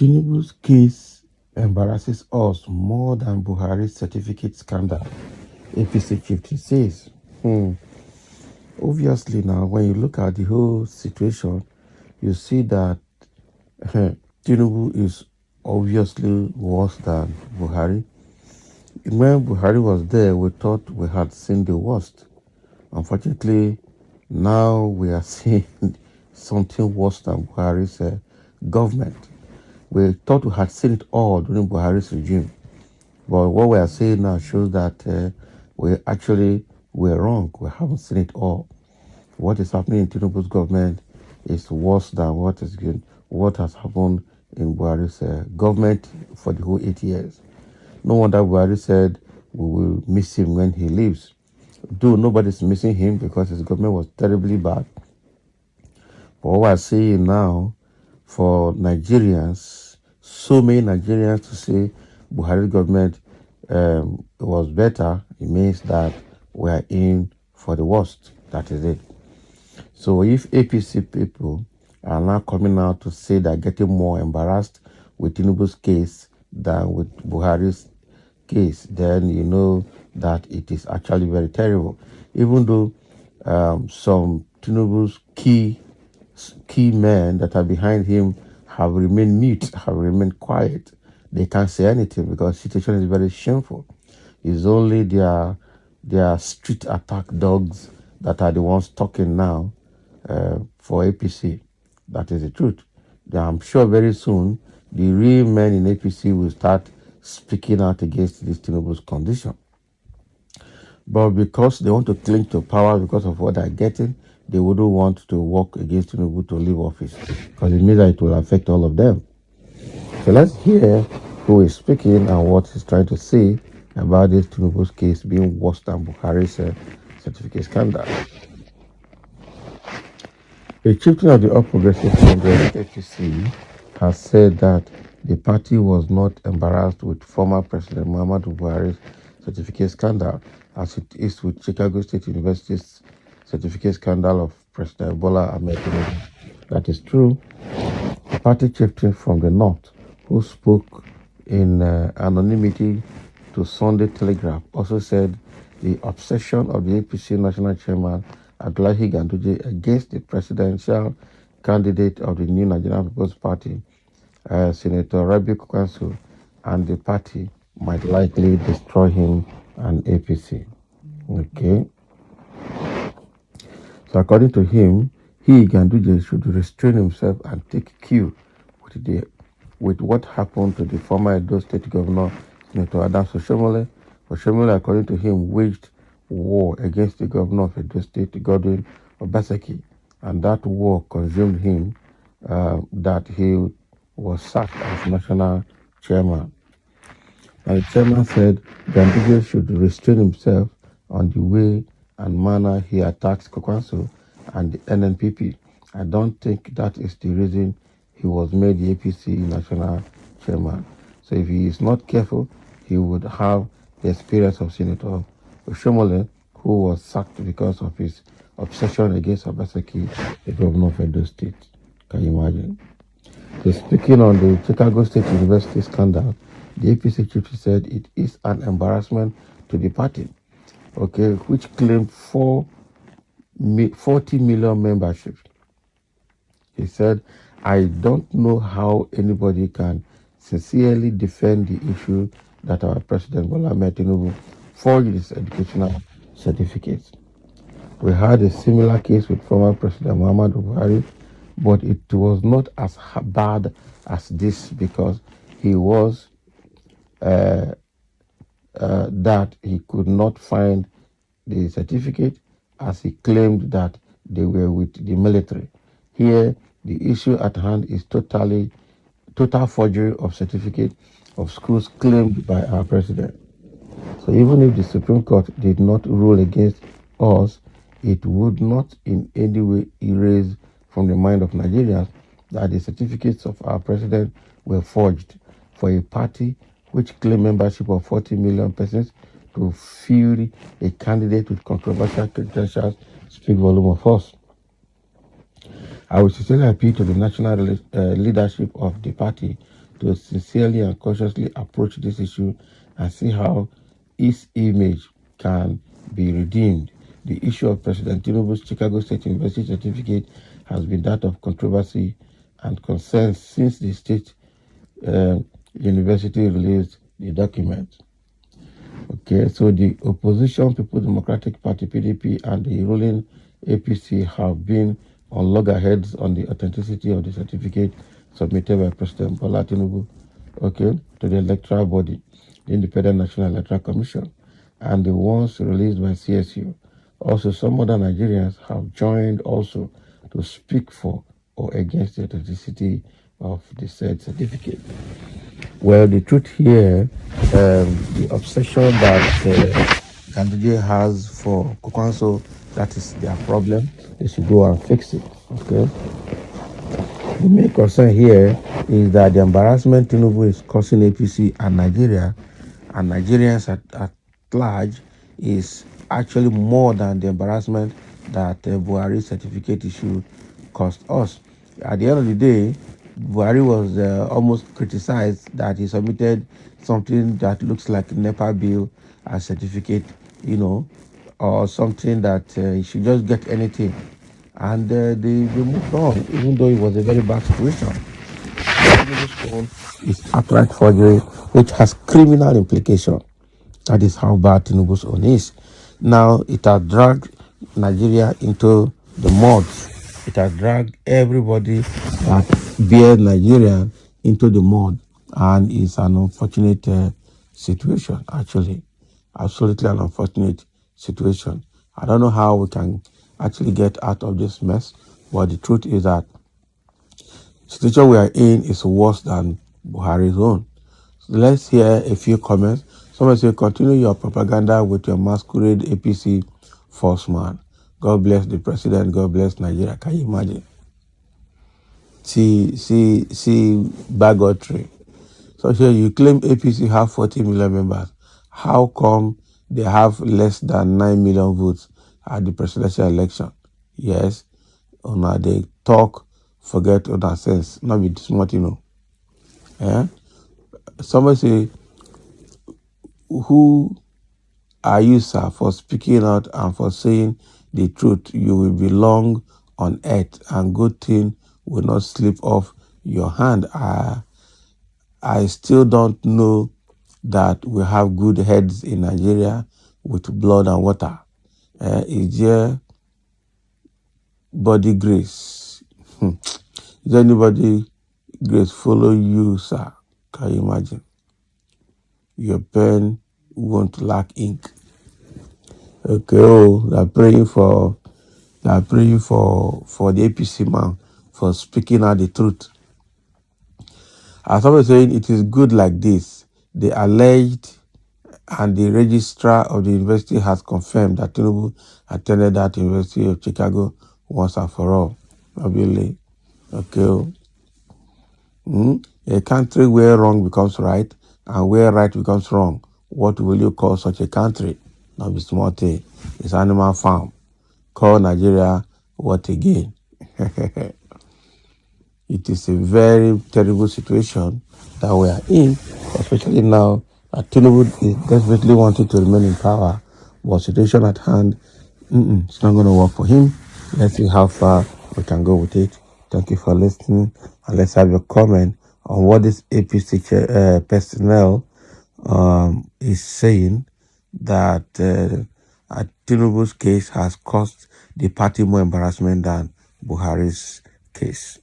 Tinubu's case embarrasses us more than Buhari's certificate scandal, APC Chieftain says. Obviously, now, when you look at the whole situation, you see that Tinubu is obviously worse than Buhari. When Buhari was there, we thought we had seen the worst. Unfortunately, now we are seeing something worse than Buhari's government. We thought we had seen it all during Buhari's regime. But what we are saying now shows that we actually were wrong. We haven't seen it all. What is happening in Tinubu's government is worse than what has happened in Buhari's government for the whole 8 years. No wonder Buhari said we will miss him when he leaves. Though nobody's missing him because his government was terribly bad. But what we're seeing now for Nigerians, so many Nigerians to say Buhari's government was better, it means that we are in for the worst. That is it. So if APC people are now coming out to say they're getting more embarrassed with Tinubu's case than with Buhari's case, then you know that it is actually very terrible. Even though some Tinubu's key men that are behind him have remained mute, have remained quiet, they can't say anything because the situation is very shameful. It's only their street attack dogs that are the ones talking now for APC. That is the truth. I'm sure very soon the real men in APC will start speaking out against this Tinubu's condition. But because they want to cling to power because of what they're getting, they wouldn't want to work against Tinubu to leave office because it means that it will affect all of them. So let's hear who is speaking and what he's trying to say about this Tinubu's case being worse than Buhari's certificate scandal. The chieftain of the All Progressive Congress (APC) has said that the party was not embarrassed with former President Muhammadu Buhari's certificate scandal as it is with Chicago State University's certificate scandal of President Bola Ahmed Tinubu. That is true. The party chieftain from the north, who spoke in anonymity to Sunday Telegraph, also said the obsession of the APC national chairman Abdullahi Ganduje against the presidential candidate of the new Nigerian People's Party, Senator Rabi Kwankwaso, and the party might likely destroy him and APC. Okay. So according to him, Ganduje, should restrain himself and take cue with what happened to the former Edo State Governor, Senator Adams Oshomole. Oshomole, according to him, waged war against the governor of Edo State, Godwin Obaseki, and that war consumed him, that he was sacked as national chairman. And the chairman said Ganduje should restrain himself on the way and manner he attacks Kwankwaso and the NNPP. I don't think that is the reason he was made the APC national chairman. So if he is not careful, he would have the experience of Senator Oshomole, who was sacked because of his obsession against Obaseki, the governor of Edo State. Can you imagine? So speaking on the Chicago State University scandal, the APC chief said it is an embarrassment to the party, okay, which claimed 40 million membership. He said, I don't know how anybody can sincerely defend the issue that our President Bola Ahmed Tinubu forged his educational certificates. We had a similar case with former President Muhammadu Buhari, but it was not as bad as this because he was that he could not find the certificate as he claimed that they were with the military. Here, the issue at hand is total forgery of certificate of schools claimed by our president. So even if the Supreme Court did not rule against us, it would not in any way erase from the mind of Nigerians that the certificates of our president were forged for a party which claimed membership of 40 million persons to fuel a candidate with controversial credentials speak volume of us. I would sincerely appeal to the national leadership of the party to sincerely and cautiously approach this issue and see how its image can be redeemed. The issue of President Tinubu's Chicago State University certificate has been that of controversy and concern since the state university released the document. Okay, so the opposition, People Democratic Party (PDP), and the ruling APC have been on loggerheads on the authenticity of the certificate submitted by President Bola Tinubu, okay, to the electoral body, the Independent National Electoral Commission, and the ones released by CSU. Also, some other Nigerians have joined also to speak for or against the authenticity of the said certificate. Well, the truth here, the obsession that candidate has for Kokwanso, that is their problem. They should go and fix it. Okay. The main concern here is that the embarrassment Tinubu is causing APC and Nigeria and Nigerians at large is actually more than the embarrassment that Buhari's certificate issue cost us. At the end of the day, Buhari was almost criticized that he submitted something that looks like a NEPA bill as certificate, or something that he should just get anything. And they moved on, even though it was a very bad situation. Tinubu's own is outright forgery, which has criminal implication. That is how bad Tinubu's own is. Now it has dragged Nigeria into the mud. It has dragged everybody that bear Nigeria into the mud, and it's an unfortunate situation. Actually, absolutely an unfortunate situation. I don't know how we can actually get out of this mess, but the truth is that the situation we are in is worse than Buhari's own. So let's hear a few comments. Someone say, continue your propaganda with your masquerade APC force man. God bless the president. God bless Nigeria. Can you imagine? See, bigotry. So here you claim APC have 40 million members. How come they have less than 9 million votes at the presidential election? Yes, now they talk, forget other sense. Not be smart, Eh? Somebody say, who are you, sir, for speaking out and for saying the truth? You will belong on earth, and good thing will not slip off your hand. I still don't know that we have good heads in Nigeria with blood and water. Is there body grace? Is anybody grace follow you, sir? Can you imagine? Your pen won't lack ink. Okay, they're praying for the APC man for speaking out the truth. As I was saying, it is good like this. The alleged and the registrar of the university has confirmed that Tinubu attended that University of Chicago once and for all. Obviously, okay. A country where wrong becomes right and where right becomes wrong, what will you call such a country? Not be small thing. It's Animal Farm. Call Nigeria what again? It is a very terrible situation that we are in, especially now that Tinubu is desperately wanting to remain in power. But situation at hand, it's not going to work for him. Let's see how far we can go with it. Thank you for listening, and let's have your comment on what this APC personnel is saying that Tinubu's case has caused the party more embarrassment than Buhari's case.